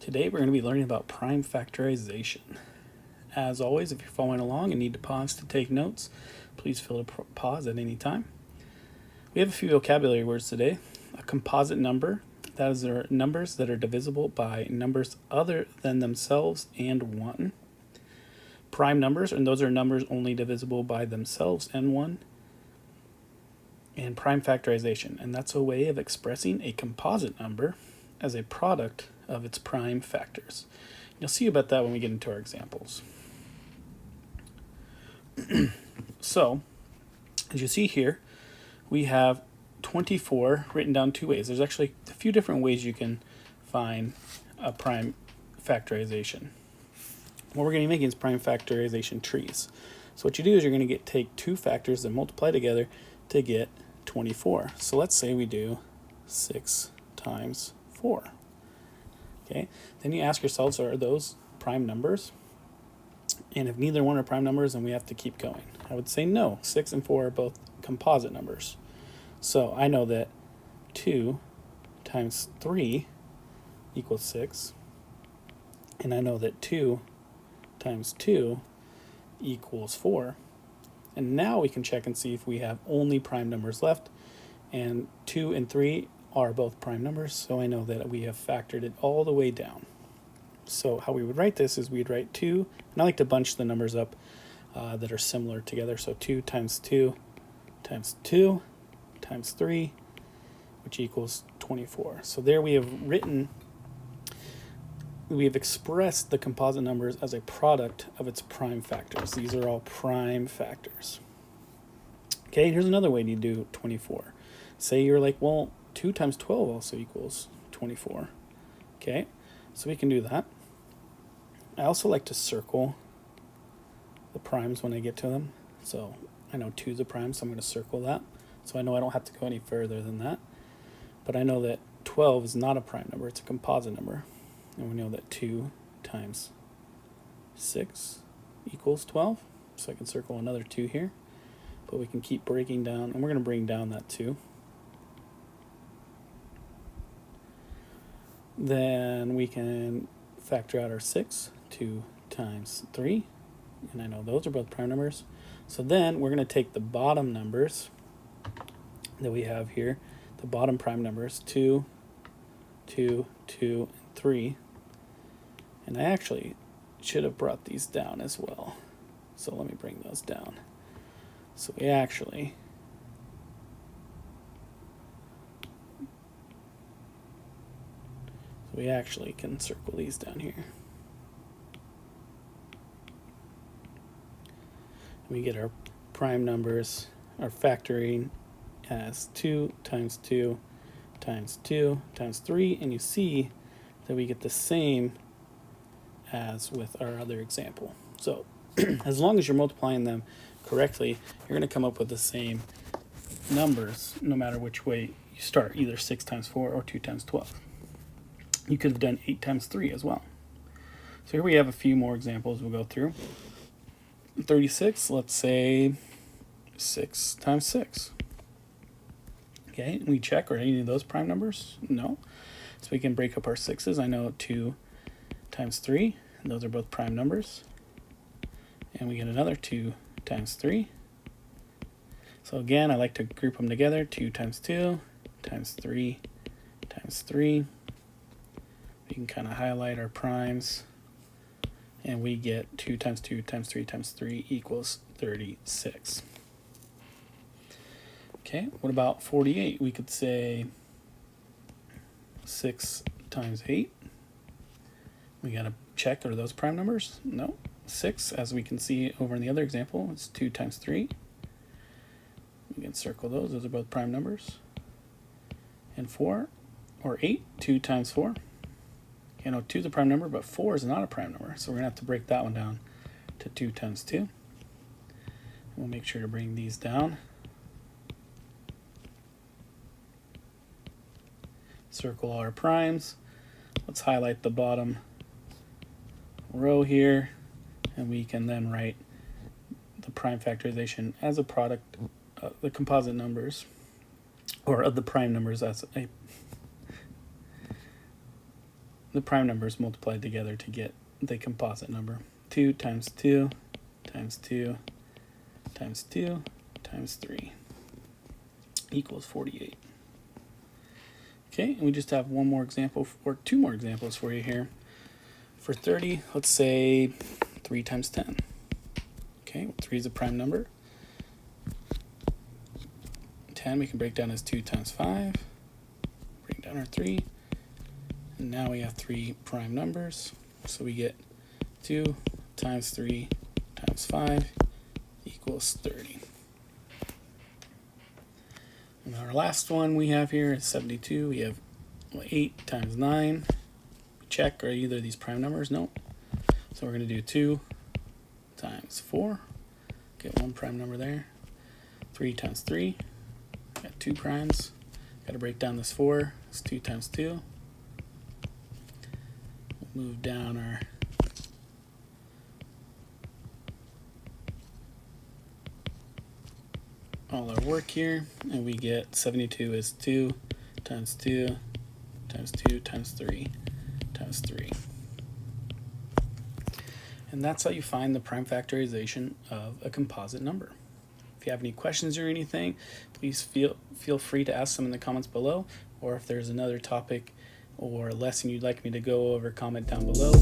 Today we're going to be learning about prime factorization. As always, if you're following along and need to pause to take notes, please feel to pause at any time. We have a few vocabulary words today. A composite number, that is, there are numbers that are divisible by numbers other than themselves and 1. Prime numbers, and those are numbers only divisible by themselves and 1. And prime factorization, and that's a way of expressing a composite number as a product of its prime factors. You'll see about that when we get into our examples. So, as you see here, we have 24 written down two ways. There's actually a few different ways you can find a prime factorization. What we're going to be making is prime factorization trees. So what you do is you're going to take two factors and multiply together to get 24. So let's say we do 6 times 4. Okay, then you ask yourselves, are those prime numbers? And if neither one are prime numbers, then we have to keep going. I would say no. 6 and 4 are both composite numbers. So I know that 2 times 3 equals 6. And I know that 2 times 2 equals 4. And now we can check and see if we have only prime numbers left. And 2 and 3 are both prime numbers, so I know that we have factored it all the way down. So how we would write this is we'd write 2, and I like to bunch the numbers up that are similar together. So 2 times 2 times 2 times 3, which equals 24. So there we have expressed the composite numbers as a product of its prime factors. These are all prime factors. Okay, here's another way to do 24. Say you're like, well, 2 times 12 also equals 24. Okay, so we can do that. I also like to circle the primes when I get to them. So I know 2 is a prime, so I'm going to circle that. So I know I don't have to go any further than that. But I know that 12 is not a prime number, it's a composite number. And we know that 2 times 6 equals 12. So I can circle another 2 here. But we can keep breaking down, and we're going to bring down that 2. Then we can factor out our 6, 2 times 3, and I know those are both prime numbers. So then we're going to take the bottom numbers that we have here, the bottom prime numbers, 2, 2, 2, and 3, and I actually should have brought these down as well. So let me bring those down. So we actually can circle these down here. We get our prime numbers, our factoring as 2 times 2 times 2 times 3, and you see that we get the same as with our other example. So as long as you're multiplying them correctly, you're going to come up with the same numbers no matter which way you start, either 6 times 4 or 2 times 12. You could have done 8 times 3 as well. So here we have a few more examples we'll go through. 36, let's say 6 times 6. Okay, we check, are any of those prime numbers? No. So we can break up our 6's. I know 2 times 3, and those are both prime numbers. And we get another 2 times 3. So again, I like to group them together. 2 times 2 times 3 times 3. We can kind of highlight our primes, and we get 2 times 2 times 3 times 3 equals 36. Okay, what about 48? We could say 6 times 8. We got to check, are those prime numbers? No. 6, as we can see over in the other example, it's 2 times 3. We can circle those are both prime numbers. And 4, or 8, 2 times 4. You know, 2 is a prime number, but 4 is not a prime number. So we're going to have to break that one down to 2 times 2. And we'll make sure to bring these down. Circle all our primes. Let's highlight the bottom row here. And we can then write the prime factorization as a product of the composite numbers, or of the prime numbers as a the prime numbers multiplied together to get the composite number. 2 times 2 times 2 times 2 times 3 equals 48. Okay, and we just have one more example, or two more examples for you here. For 30, let's say 3 times 10. Okay, 3 is a prime number. 10 we can break down as 2 times 5. Break down our 3. And now we have 3 prime numbers. So we get 2 times 3 times 5 equals 30. And our last one we have here is 72. We have 8 times 9. Check, are either of these prime numbers? No. So we're going to do 2 times 4. Get one prime number there. 3 times 3. Got 2 primes. Got to break down this 4. It's 2 times 2. We'll move down our all our work here, and we get 72 is 2 times 2 times 2 times 3 times 3. And that's how you find the prime factorization of a composite number. If you have any questions or anything, please feel free to ask them in the comments below, or if there's another topic or lesson you'd like me to go over, comment down below.